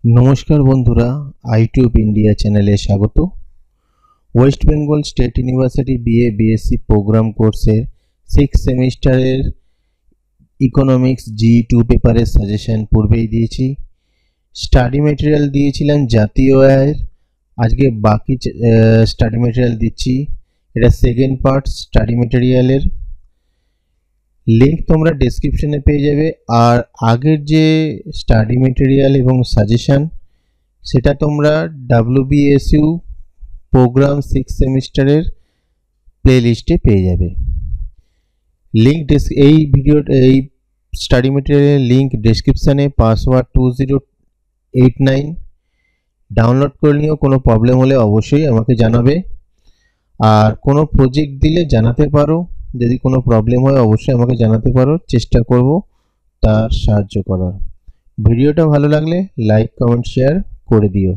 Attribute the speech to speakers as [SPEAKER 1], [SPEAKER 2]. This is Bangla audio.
[SPEAKER 1] নমস্কার বন্ধুরা, আইটিউব ইন্ডিয়া চ্যানেলে স্বাগত। West Bengal State University BA BSc programme কোর্সের 6 সেমিস্টারের ইকোনমিক্স G2 পেপারের সাজেশন পূর্বেই দিয়েছি। স্টাডি মেটেরিয়াল দিয়েছিলাম জাতীয় আয়ের, আজকে বাকি স্টাডি মেটেরিয়াল দিচ্ছি। এটা সেকেন্ড পার্ট স্টাডি মেটেরিয়ালের। লিঙ্ক তোমরা ডেসক্রিপশনে পেয়ে যাবে। আর আগের যে স্টাডি মেটেরিয়াল এবং সাজেশন সেটা তোমরা WBSU প্রোগ্রাম 6 সেমিস্টারের প্লেলিস্টে পেয়ে যাবে। লিঙ্ক এই স্টাডি মেটেরিয়ালের লিঙ্ক ডেসক্রিপশনে। পাসওয়ার্ড 2089 ডাউনলোড করে নিও। কোনো প্রবলেম হলে অবশ্যই আমাকে জানাবে। আর কোনো প্রজেক্ট দিলে জানাতে পারো, যদি কোনো প্রবলেম হয় অবশ্যই আমাকে জানাতে পারো, চেষ্টা করব তার সাহায্য করার। ভিডিওটা ভালো লাগলে লাইক কমেন্ট শেয়ার করে দিও।